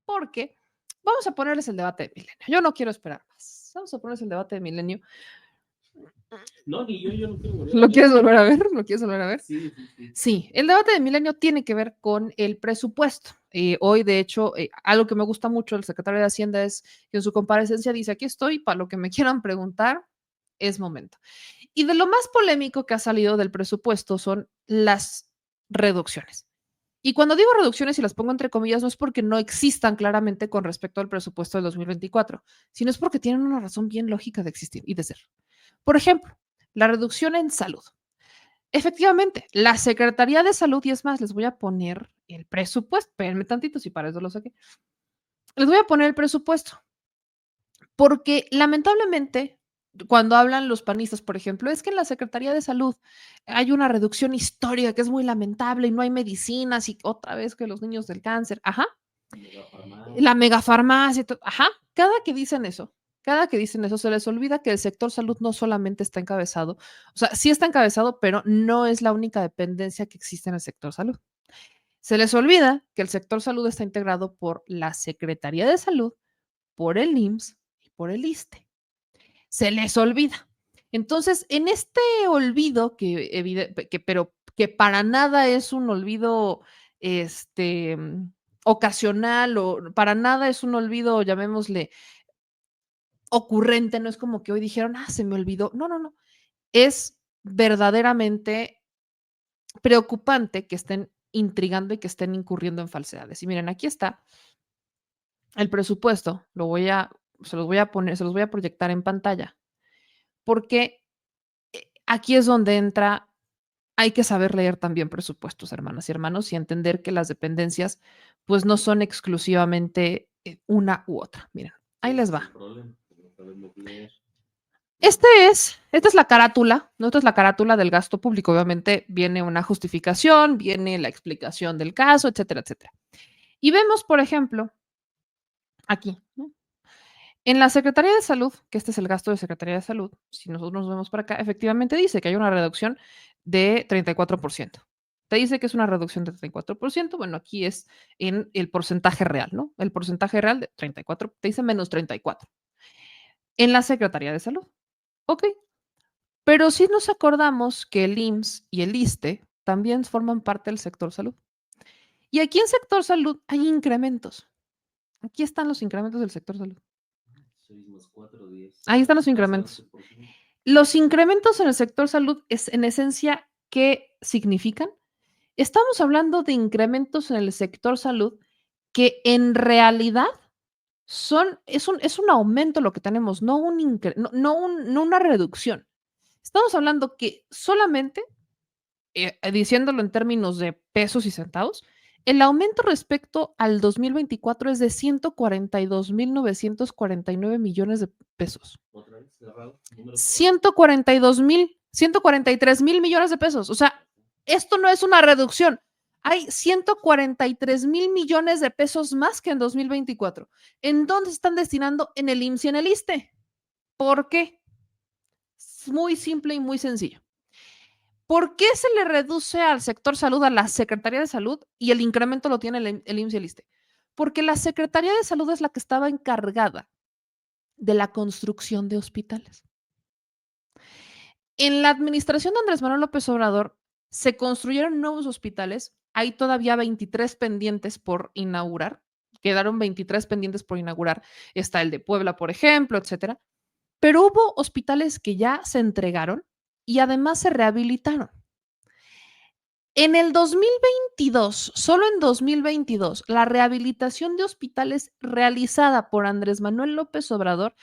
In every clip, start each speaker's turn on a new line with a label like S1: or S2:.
S1: porque vamos a ponerles el debate de Milenio. Yo no quiero esperar más. Vamos a ponerles el debate de Milenio.
S2: No, ni yo no quiero volver a
S1: ¿Lo
S2: ver.
S1: quieres volver a ver? ¿Lo quieres volver a ver?
S2: Sí, sí, sí.
S1: Sí, el debate de Milenio tiene que ver con el presupuesto. Hoy, de hecho, algo que me gusta mucho del secretario de Hacienda es que en su comparecencia dice, aquí estoy, para lo que me quieran preguntar, es momento. Y de lo más polémico que ha salido del presupuesto son las reducciones. Y cuando digo reducciones y las pongo entre comillas, no es porque no existan claramente con respecto al presupuesto del 2024, sino es porque tienen una razón bien lógica de existir y de ser. Por ejemplo, la reducción en salud. Efectivamente, la Secretaría de Salud, y es más, les voy a poner el presupuesto, espérenme tantito, si para eso lo saqué. Les voy a poner el presupuesto, porque lamentablemente, cuando hablan los panistas, por ejemplo, es que en la Secretaría de Salud hay una reducción histórica que es muy lamentable y no hay medicinas y otra vez que los niños del cáncer, ajá, la megafarmacia, ajá, cada que dicen eso, se les olvida que el sector salud no solamente está encabezado, o sea, sí está encabezado, pero no es la única dependencia que existe en el sector salud. Se les olvida que el sector salud está integrado por la Secretaría de Salud, por el IMSS y por el ISSSTE. Se les olvida. Entonces, en este olvido pero que para nada es un olvido este ocasional o para nada es un olvido, llamémosle ocurrente, no es como que hoy dijeron, se me olvidó. No, no, no. Es verdaderamente preocupante que estén intrigando y que estén incurriendo en falsedades. Y miren, aquí está el presupuesto, se los voy a poner, se los voy a proyectar en pantalla, porque aquí es donde entra, hay que saber leer también presupuestos, hermanas y hermanos, y entender que las dependencias, pues no son exclusivamente una u otra. Miren, ahí les va. Esta es la carátula, ¿no? Esta es la carátula del gasto público. Obviamente viene una justificación, viene la explicación del caso, etcétera, etcétera. Y vemos, por ejemplo, aquí, ¿no? En la Secretaría de Salud, que este es el gasto de Secretaría de Salud, si nosotros nos vemos para acá, efectivamente dice que hay una reducción de 34%. Te dice que es una reducción de 34%. Bueno, aquí es en el porcentaje real, ¿no? El porcentaje real de 34, te dice menos 34 en la Secretaría de Salud. Ok, pero sí nos acordamos que el IMSS y el ISSSTE también forman parte del sector salud. Y aquí en sector salud hay incrementos. Aquí están los incrementos del sector salud.
S2: 6 más 4, 10.
S1: Ahí están los incrementos. Los incrementos en el sector salud es en esencia, ¿qué significan? Estamos hablando de incrementos en el sector salud que en realidad es un aumento lo que tenemos, no, no una reducción. Estamos hablando que solamente, diciéndolo en términos de pesos y centavos, el aumento respecto al 2024 es de 142,949 millones de pesos.
S2: Otra vez, cerrado.
S1: 143 mil millones de pesos. O sea, esto no es una reducción. Hay 143 mil millones de pesos más que en 2024. ¿En dónde se están destinando? En el IMSS y en el ISSSTE. ¿Por qué? Es muy simple y muy sencillo. ¿Por qué se le reduce al sector salud, a la Secretaría de Salud, y el incremento lo tiene el IMSS y el ISSSTE? Porque la Secretaría de Salud es la que estaba encargada de la construcción de hospitales. En la administración de Andrés Manuel López Obrador se construyeron nuevos hospitales, hay todavía 23 pendientes por inaugurar, quedaron 23 pendientes por inaugurar, está el de Puebla, por ejemplo, etcétera, pero hubo hospitales que ya se entregaron y además se rehabilitaron. En el 2022, solo en 2022, la rehabilitación de hospitales realizada por Andrés Manuel López Obrador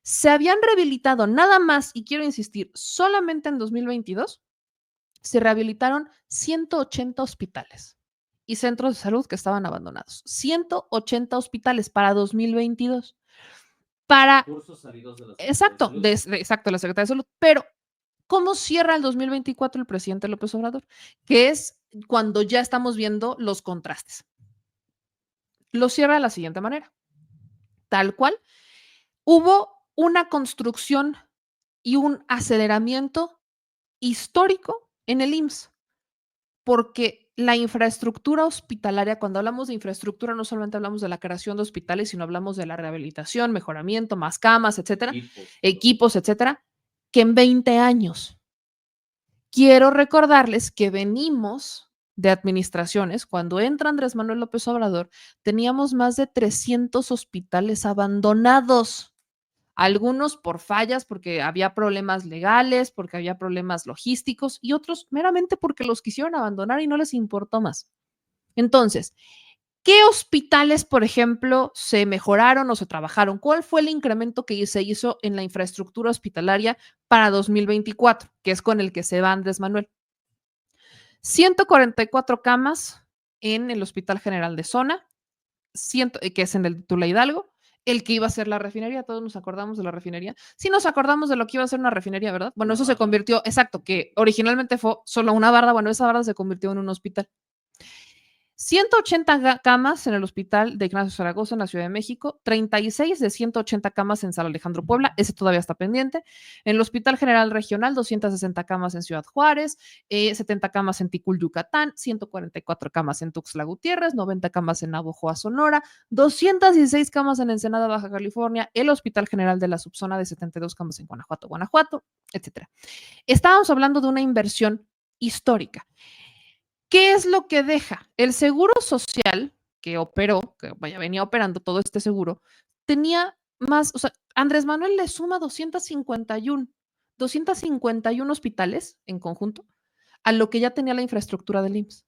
S1: se habían rehabilitado nada más, y quiero insistir, solamente en 2022 se rehabilitaron 180 hospitales y centros de salud que estaban abandonados. 180 hospitales para 2022. Para,
S2: Cursos salidos de la
S1: exacto, exacto, la Secretaría de Salud. Pero, ¿cómo cierra el 2024 el presidente López Obrador? Que es cuando ya estamos viendo los contrastes. Lo cierra de la siguiente manera. Tal cual, hubo una construcción y un aceleramiento histórico en el IMSS, porque la infraestructura hospitalaria, cuando hablamos de infraestructura, no solamente hablamos de la creación de hospitales, sino hablamos de la rehabilitación, mejoramiento, más camas, etcétera, equipos, etcétera, que en 20 años. Quiero recordarles que venimos de administraciones, cuando entra Andrés Manuel López Obrador, teníamos más de 300 hospitales abandonados. Algunos por fallas, porque había problemas legales, porque había problemas logísticos y otros meramente porque los quisieron abandonar y no les importó más. Entonces, ¿qué hospitales, por ejemplo, se mejoraron o se trabajaron? ¿Cuál fue el incremento que se hizo en la infraestructura hospitalaria para 2024, que es con el que se va Andrés Manuel? 144 camas en el Hospital General de Zona, que es en el Tula Hidalgo, el que iba a ser la refinería. Todos nos acordamos de la refinería. Sí nos acordamos de lo que iba a ser una refinería, ¿verdad? Bueno, eso se convirtió, exacto, que originalmente fue solo una barda. Bueno, esa barda se convirtió en un hospital. 180 camas en el Hospital de Ignacio Zaragoza en la Ciudad de México, 36 de 180 camas en San Alejandro Puebla, ese todavía está pendiente. En el Hospital General Regional, 260 camas en Ciudad Juárez, 70 camas en Ticul, Yucatán, 144 camas en Tuxtla Gutiérrez, 90 camas en Navojoa, Sonora, 216 camas en Ensenada, Baja California, el Hospital General de la Subzona de 72 camas en Guanajuato, etcétera. Estábamos hablando de una inversión histórica. ¿Qué es lo que deja? El seguro social que operó, que venía operando todo este seguro, tenía más, o sea, Andrés Manuel le suma 251 hospitales en conjunto a lo que ya tenía la infraestructura del IMSS.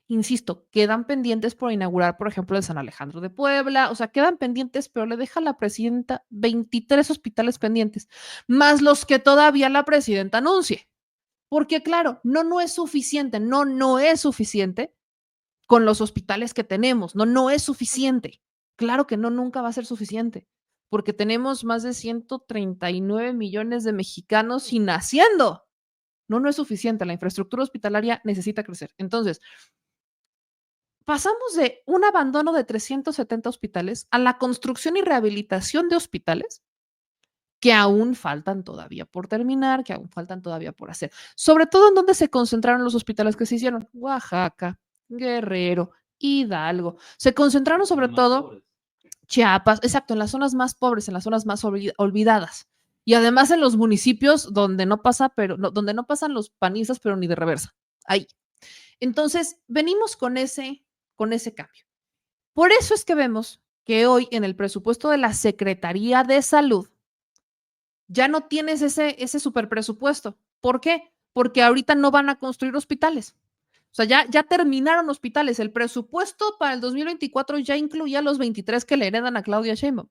S1: Insisto, quedan pendientes por inaugurar, por ejemplo, el San Alejandro de Puebla, o sea, quedan pendientes, pero le deja a la presidenta 23 hospitales pendientes, más los que todavía la presidenta anuncie. Porque claro, no es suficiente, no es suficiente con los hospitales que tenemos, no es suficiente. Claro que no, nunca va a ser suficiente, porque tenemos más de 139 millones de mexicanos sin haciendo. No es suficiente, la infraestructura hospitalaria necesita crecer. Entonces, pasamos de un abandono de 370 hospitales a la construcción y rehabilitación de hospitales que aún faltan todavía por terminar, que aún faltan todavía por hacer. Sobre todo en donde se concentraron los hospitales que se hicieron, Oaxaca, Guerrero, Hidalgo. Se concentraron sobre todo Chiapas, exacto, en las zonas más pobres, en las zonas más olvidadas. Y además en los municipios donde no pasa, pero no, donde no pasan los panistas, pero ni de reversa. Ahí. Entonces, venimos con ese cambio. Por eso es que vemos que hoy en el presupuesto de la Secretaría de Salud ya no tienes ese super presupuesto. ¿Por qué? Porque ahorita no van a construir hospitales. O sea, ya terminaron hospitales. El presupuesto para el 2024 ya incluía los 23 que le heredan a Claudia Sheinbaum.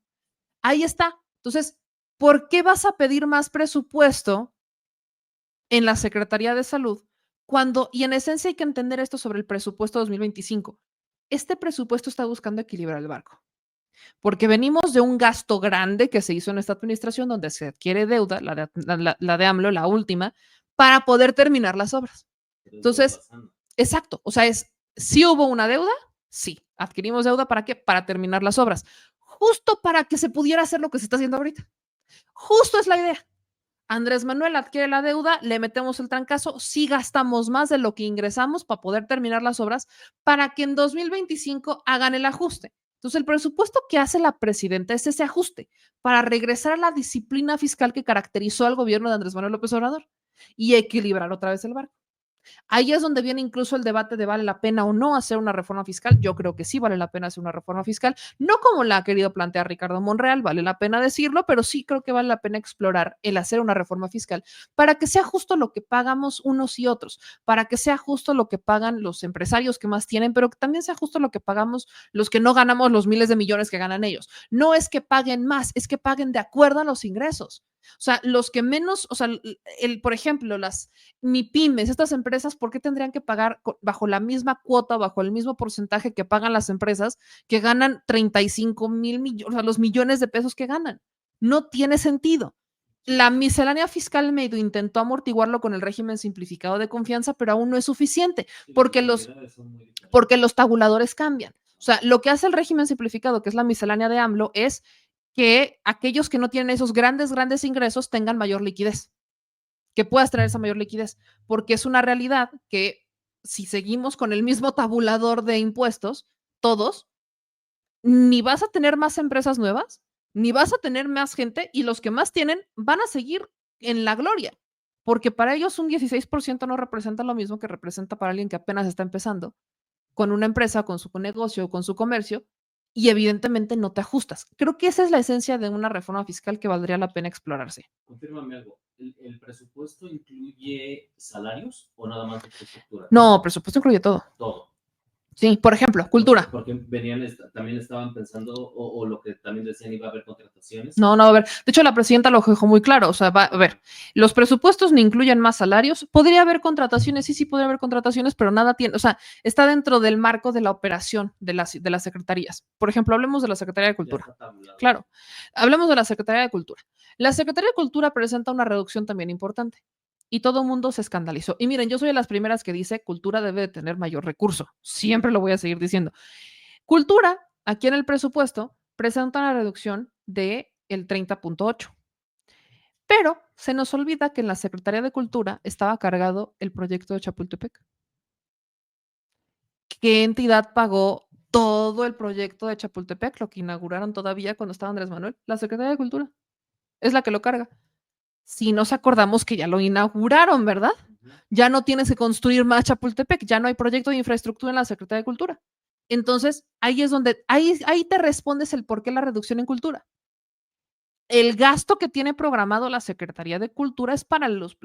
S1: Ahí está. Entonces, ¿por qué vas a pedir más presupuesto en la Secretaría de Salud cuando, y en esencia hay que entender esto sobre el presupuesto 2025, este presupuesto está buscando equilibrar el barco? Porque venimos de un gasto grande que se hizo en esta administración donde se adquiere deuda, la de AMLO, la última, para poder terminar las obras. Entonces, exacto, o sea, ¿sí hubo una deuda? Sí, adquirimos deuda, ¿para qué? Para terminar las obras, justo para que se pudiera hacer lo que se está haciendo ahorita. Justo es la idea. Andrés Manuel adquiere la deuda, le metemos el trancazo, sí gastamos más de lo que ingresamos para poder terminar las obras, para que en 2025 hagan el ajuste. Entonces, el presupuesto que hace la presidenta es ese ajuste para regresar a la disciplina fiscal que caracterizó al gobierno de Andrés Manuel López Obrador y equilibrar otra vez el barco. Ahí es donde viene incluso el debate de vale la pena o no hacer una reforma fiscal. Yo creo que sí vale la pena hacer una reforma fiscal, no como la ha querido plantear Ricardo Monreal, vale la pena decirlo, pero sí creo que vale la pena explorar el hacer una reforma fiscal para que sea justo lo que pagamos unos y otros, para que sea justo lo que pagan los empresarios que más tienen, pero que también sea justo lo que pagamos los que no ganamos los miles de millones que ganan ellos. No es que paguen más, es que paguen de acuerdo a los ingresos. O sea, los que menos, o sea, por ejemplo, las MIPIMES, estas empresas, ¿por qué tendrían que pagar bajo la misma cuota, bajo el mismo porcentaje que pagan las empresas que ganan 35,000 millones, o sea, los millones de pesos que ganan? No tiene sentido. La miscelánea fiscal medio intentó amortiguarlo con el régimen simplificado de confianza, pero aún no es suficiente porque los tabuladores cambian. O sea, lo que hace el régimen simplificado, que es la miscelánea de AMLO, es que aquellos que no tienen esos grandes ingresos tengan mayor liquidez, que puedas tener esa mayor liquidez, porque es una realidad que si seguimos con el mismo tabulador de impuestos, todos, ni vas a tener más empresas nuevas, ni vas a tener más gente, y los que más tienen van a seguir en la gloria, porque para ellos un 16% no representa lo mismo que representa para alguien que apenas está empezando con una empresa, con su negocio, con su comercio, y evidentemente no te ajustas. Creo que esa es la esencia de una reforma fiscal que valdría la pena explorarse.
S2: Confírmame algo. ¿El presupuesto incluye salarios o nada más infraestructura?
S1: No, presupuesto incluye todo.
S2: Todo.
S1: Sí, por ejemplo, cultura.
S2: Porque venían, también estaban pensando, o lo que también decían, iba a haber contrataciones.
S1: No, no va a haber. De hecho, la presidenta lo dejó muy claro. O sea, va a ver, los presupuestos ni incluyen más salarios. Podría haber contrataciones, sí, sí, podría haber contrataciones, pero nada tiene, o sea, está dentro del marco de la operación de las secretarías. Por ejemplo, hablemos de la Secretaría de Cultura. Claro, hablemos de la Secretaría de Cultura. La Secretaría de Cultura presenta una reducción también importante. Y todo el mundo se escandalizó. Y miren, yo soy de las primeras que dice cultura debe de tener mayor recurso. Siempre lo voy a seguir diciendo. Cultura, aquí en el presupuesto, presenta una reducción de el 30.8. Pero se nos olvida que en la Secretaría de Cultura estaba cargado el proyecto de Chapultepec. ¿Qué entidad pagó todo el proyecto de Chapultepec, lo que inauguraron todavía cuando estaba Andrés Manuel? La Secretaría de Cultura. Es la que lo carga. Si nos acordamos que ya lo inauguraron, ¿verdad? Ya no tienes que construir más Chapultepec, ya no hay proyecto de infraestructura en la Secretaría de Cultura. Entonces, ahí es donde, ahí te respondes el por qué la reducción en cultura. El gasto que tiene programado la Secretaría de Cultura es para los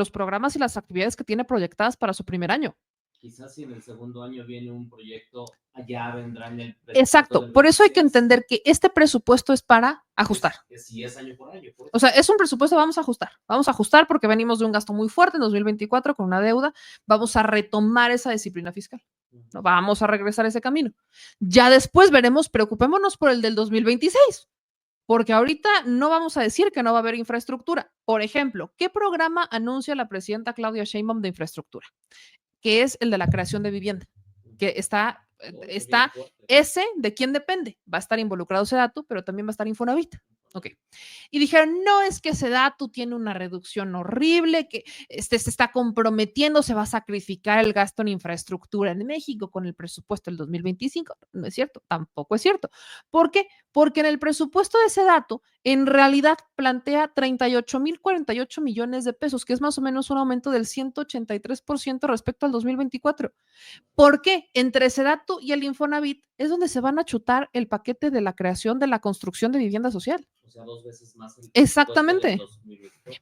S1: programas y las actividades que tiene proyectadas para su primer año.
S2: Quizás si en el segundo año viene un proyecto, allá vendrá en el
S1: Exacto, por eso hay que entender que este presupuesto es para ajustar.
S2: Si es año por año.
S1: O sea, es un presupuesto, vamos a ajustar porque venimos de un gasto muy fuerte en 2024 con una deuda, vamos a retomar esa disciplina fiscal, ¿no? Vamos a regresar a ese camino. Ya después veremos, preocupémonos por el del 2026. Porque ahorita no vamos a decir que no va a haber infraestructura. Por ejemplo, ¿qué programa anuncia la presidenta Claudia Sheinbaum de infraestructura? Que es el de la creación de vivienda, que está ese de quién depende. Va a estar involucrado SEDATU, pero también va a estar Infonavit. Ok. Y dijeron, no, es que SEDATU tiene una reducción horrible, que se está comprometiendo, se va a sacrificar el gasto en infraestructura en México con el presupuesto del 2025. No es cierto, tampoco es cierto. ¿Por qué? Porque en el presupuesto de SEDATU en realidad plantea 38,048 millones de pesos, que es más o menos un aumento del 183% respecto al 2024. ¿Por qué? Entre SEDATU y el Infonavit es donde se van a chutar el paquete de la creación de la construcción de vivienda social.
S2: O sea, 2 veces más.
S1: Exactamente.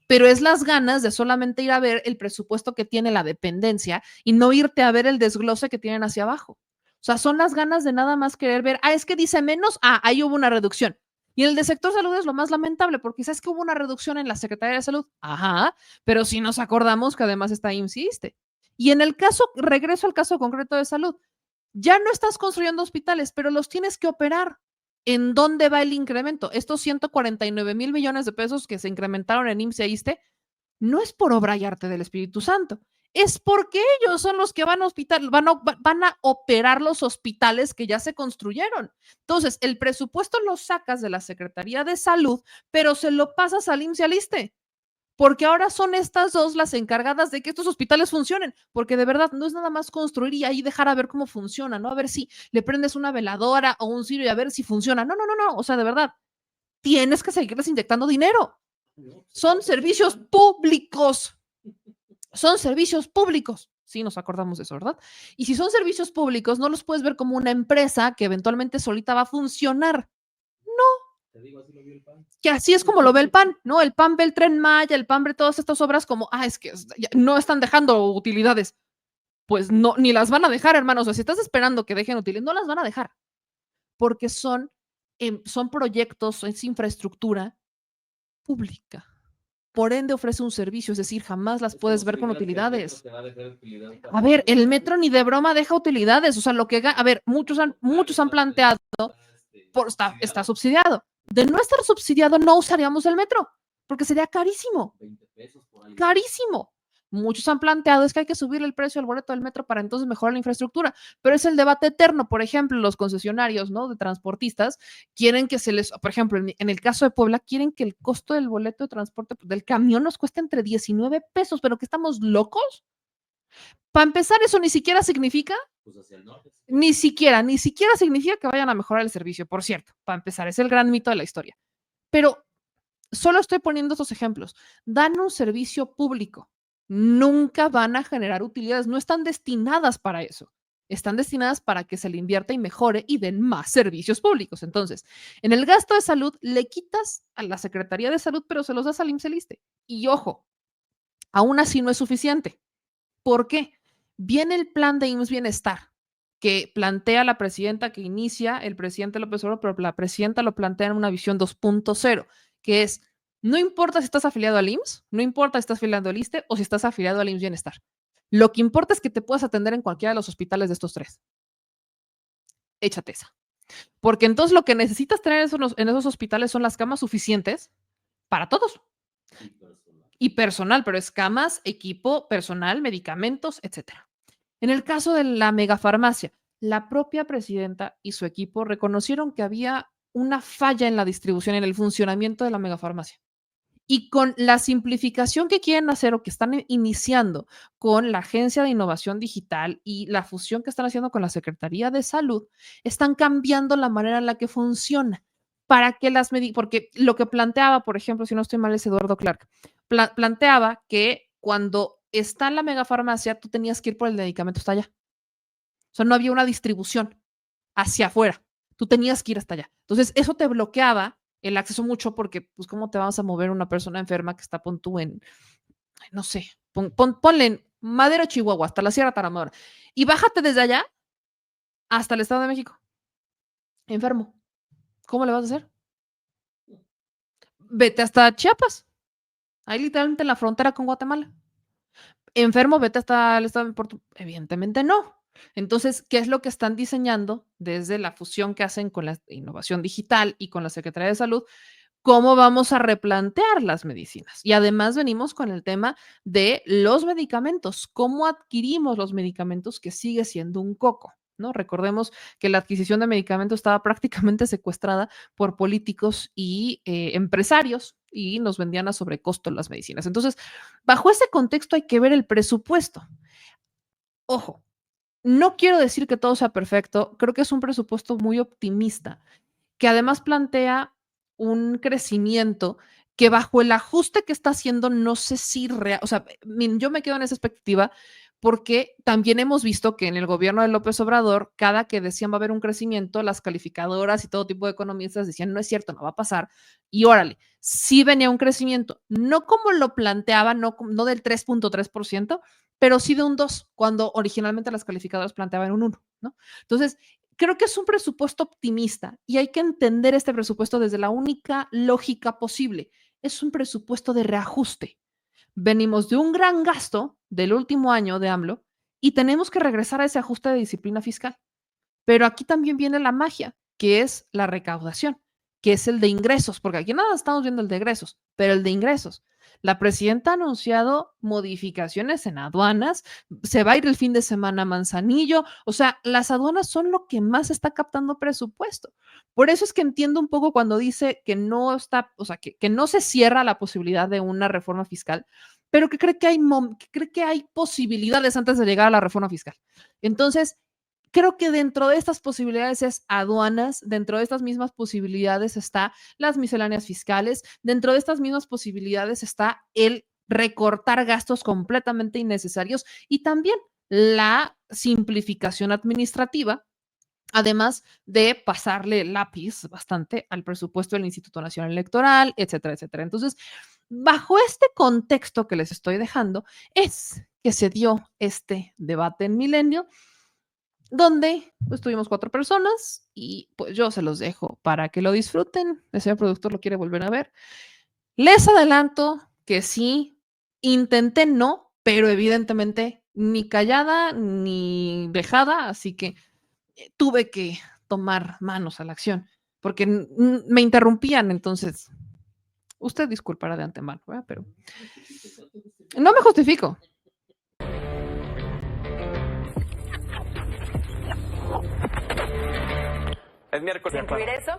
S1: Pero es las ganas de solamente ir a ver el presupuesto que tiene la dependencia y no irte a ver el desglose que tienen hacia abajo. O sea, son las ganas de nada más querer ver, es que dice menos, ahí hubo una reducción. Y en el de sector salud es lo más lamentable, porque sabes que hubo una reducción en la Secretaría de Salud. Ajá, pero si nos acordamos que además está IMSS. Y en el caso, regreso al caso concreto de salud, ya no estás construyendo hospitales, pero los tienes que operar. ¿En dónde va el incremento? Estos 149,000 millones de pesos que se incrementaron en IMSS e ISSSTE no es por obra y arte del Espíritu Santo, es porque ellos son los que van a operar los hospitales que ya se construyeron. Entonces, el presupuesto lo sacas de la Secretaría de Salud, pero se lo pasas al IMSS y al ISSSTE, porque ahora son estas dos las encargadas de que estos hospitales funcionen, porque de verdad no es nada más construir y ahí dejar a ver cómo funciona, ¿no? A ver si le prendes una veladora o un cirio y a ver si funciona. No, no, no, no, o sea, de verdad, tienes que seguirles inyectando dinero. Son servicios públicos. Son servicios públicos. Sí, nos acordamos de eso, ¿verdad? Y si son servicios públicos, no los puedes ver como una empresa que eventualmente solita va a funcionar.
S2: Te digo, así lo vio el PAN.
S1: Que así es como lo ve el PAN, ¿no? El PAN ve el Tren Maya, el PAN ve todas estas obras como, es que no están dejando utilidades. Pues no, ni las van a dejar, hermanos. O sea, si estás esperando que dejen utilidades, no las van a dejar. Porque son proyectos, es infraestructura pública. Por ende ofrece un servicio, es decir, jamás las puedes ver con utilidades. A ver, el metro ni de broma deja utilidades, o sea, muchos han planteado, está subsidiado. De no estar subsidiado, no usaríamos el metro, porque sería carísimo.
S2: 20 pesos por ahí.
S1: Carísimo. Muchos han planteado es que hay que subir el precio del boleto del metro para entonces mejorar la infraestructura, pero es el debate eterno. Por ejemplo, los concesionarios, ¿no?, de transportistas quieren que por ejemplo, en el caso de Puebla, quieren que el costo del boleto de transporte del camión nos cueste entre 19 pesos, pero que estamos locos. Para empezar, eso ni siquiera significa,
S2: Pues hacia el norte.
S1: ni siquiera significa que vayan a mejorar el servicio, por cierto, para empezar, es el gran mito de la historia. Pero solo estoy poniendo estos ejemplos. Dan un servicio público, nunca van a generar utilidades, no están destinadas para eso. Están destinadas para que se le invierta y mejore y den más servicios públicos. Entonces, en el gasto de salud le quitas a la Secretaría de Salud, pero se los das al IMSS-Liste. Y ojo, aún así no es suficiente. ¿Por qué? Viene el plan de IMSS Bienestar que plantea la presidenta, que inicia el presidente López Obrador, pero la presidenta lo plantea en una visión 2.0, que es, no importa si estás afiliado al IMSS, no importa si estás afiliado al ISSSTE o si estás afiliado al IMSS Bienestar. Lo que importa es que te puedas atender en cualquiera de los hospitales de estos tres. Échate esa. Porque entonces lo que necesitas tener en esos hospitales son las camas suficientes para todos. Y personal, pero es camas, equipo, personal, medicamentos, etcétera. En el caso de la megafarmacia, la propia presidenta y su equipo reconocieron que había una falla en la distribución, en el funcionamiento de la megafarmacia. Y con la simplificación que quieren hacer o que están iniciando con la Agencia de Innovación Digital y la fusión que están haciendo con la Secretaría de Salud, están cambiando la manera en la que funciona para que porque lo que planteaba, por ejemplo, si no estoy mal, es Eduardo Clark, planteaba que cuando está en la megafarmacia, tú tenías que ir por el medicamento hasta allá. O sea, no había una distribución hacia afuera. Tú tenías que ir hasta allá. Entonces, eso te bloqueaba el acceso mucho porque, pues, ¿cómo te vas a mover una persona enferma que está, pon tú en, no sé, ponle en Madero, Chihuahua, hasta la Sierra Tarahumara, y bájate desde allá hasta el Estado de México, enfermo? ¿Cómo le vas a hacer? Vete hasta Chiapas, ahí literalmente en la frontera con Guatemala. Enfermo, vete hasta el Estado de Puerto. Evidentemente no. Entonces, ¿qué es lo que están diseñando desde la fusión que hacen con la innovación digital y con la Secretaría de Salud? ¿Cómo vamos a replantear las medicinas? Y además venimos con el tema de los medicamentos, cómo adquirimos los medicamentos, que sigue siendo un coco, ¿no? Recordemos que la adquisición de medicamentos estaba prácticamente secuestrada por políticos y empresarios y nos vendían a sobrecosto las medicinas. Entonces, bajo ese contexto hay que ver el presupuesto. Ojo, no quiero decir que todo sea perfecto, creo que es un presupuesto muy optimista, que además plantea un crecimiento que bajo el ajuste que está haciendo, no sé si o sea, yo me quedo en esa expectativa porque también hemos visto que en el gobierno de López Obrador, cada que decían va a haber un crecimiento, las calificadoras y todo tipo de economistas decían no es cierto, no va a pasar. Y órale, sí venía un crecimiento, no como lo planteaban, no del 3.3%, pero sí de un 2, cuando originalmente las calificadoras planteaban un 1, ¿no? Entonces, creo que es un presupuesto optimista y hay que entender este presupuesto desde la única lógica posible. Es un presupuesto de reajuste. Venimos de un gran gasto del último año de AMLO y tenemos que regresar a ese ajuste de disciplina fiscal. Pero aquí también viene la magia, que es la recaudación, que es el de ingresos, porque aquí nada estamos viendo el de egresos, pero el de ingresos. La presidenta ha anunciado modificaciones en aduanas, se va a ir el fin de semana a Manzanillo, o sea, las aduanas son lo que más está captando presupuesto. Por eso es que entiendo un poco cuando dice que no está, o sea, que no se cierra la posibilidad de una reforma fiscal, pero que cree que hay posibilidades antes de llegar a la reforma fiscal. Entonces, creo que dentro de estas posibilidades es aduanas, dentro de estas mismas posibilidades está las misceláneas fiscales, dentro de estas mismas posibilidades está el recortar gastos completamente innecesarios y también la simplificación administrativa, además de pasarle lápiz bastante al presupuesto del Instituto Nacional Electoral, etcétera, etcétera. Entonces, bajo este contexto que les estoy dejando, es que se dio este debate en Milenio, donde pues, tuvimos 4 personas y pues yo se los dejo para que lo disfruten. El señor productor lo quiere volver a ver. Les adelanto que sí, intenté no, pero evidentemente ni callada ni dejada, así que tuve que tomar manos a la acción porque me interrumpían, entonces usted disculpará de antemano, ¿verdad? Pero no me justifico.
S3: Es miércoles.
S4: Incluir eso.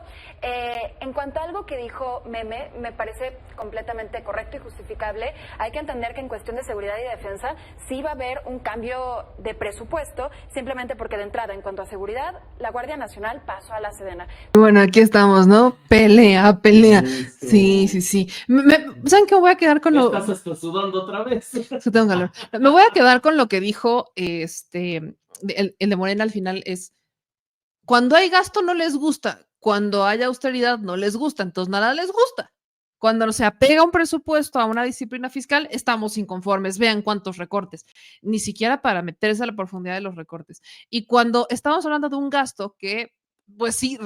S4: En cuanto a algo que dijo Meme, me parece completamente correcto y justificable. Hay que entender que en cuestión de seguridad y defensa sí va a haber un cambio de presupuesto, simplemente porque de entrada, en cuanto a seguridad, la Guardia Nacional pasó a la Sedena.
S1: Bueno, aquí estamos, ¿no? Pelea, pelea. Sí, sí, sí. ¿Saben qué? Me voy a quedar con
S2: Ya
S1: lo...
S2: estás hasta sudando otra vez.
S1: Es que tengo calor. Me voy a quedar con lo que dijo el de Morena al final es, cuando hay gasto no les gusta, cuando hay austeridad no les gusta, entonces nada les gusta. Cuando se apega un presupuesto a una disciplina fiscal, estamos inconformes. Vean cuántos recortes, ni siquiera para meterse a la profundidad de los recortes. Y cuando estamos hablando de un gasto que, pues sí,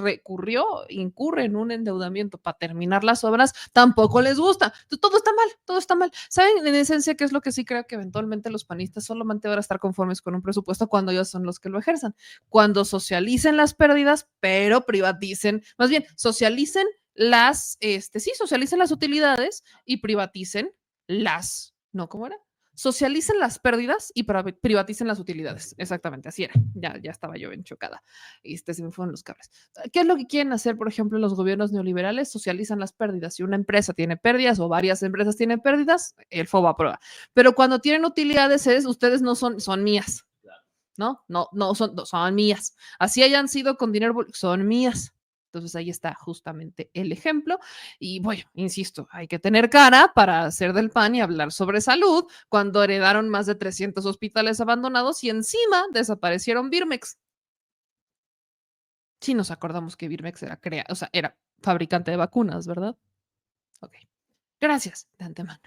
S1: incurre en un endeudamiento para terminar las obras, tampoco les gusta. Todo está mal, todo está mal. ¿Saben en esencia qué es lo que sí creo que eventualmente los panistas solamente van a estar conformes con un presupuesto cuando ellos son los que lo ejerzan? Cuando socialicen las pérdidas, pero privaticen, más bien, socialicen socialicen las utilidades y privaticen no, ¿cómo era? Socialicen las pérdidas y privaticen las utilidades. Exactamente, así era. Ya estaba yo bien chocada. Se me fueron los cables. ¿Qué es lo que quieren hacer, por ejemplo, los gobiernos neoliberales? Socializan las pérdidas. Si una empresa tiene pérdidas o varias empresas tienen pérdidas, el FOBA aprueba. Pero cuando tienen utilidades, ustedes no son mías. ¿No? No son mías. Así hayan sido con dinero, son mías. Entonces ahí está justamente el ejemplo. Y bueno, insisto, hay que tener cara para hacer del pan y hablar sobre salud cuando heredaron más de 300 hospitales abandonados y encima desaparecieron Birmex. Sí nos acordamos que Birmex era fabricante de vacunas, ¿verdad? Ok. Gracias de antemano.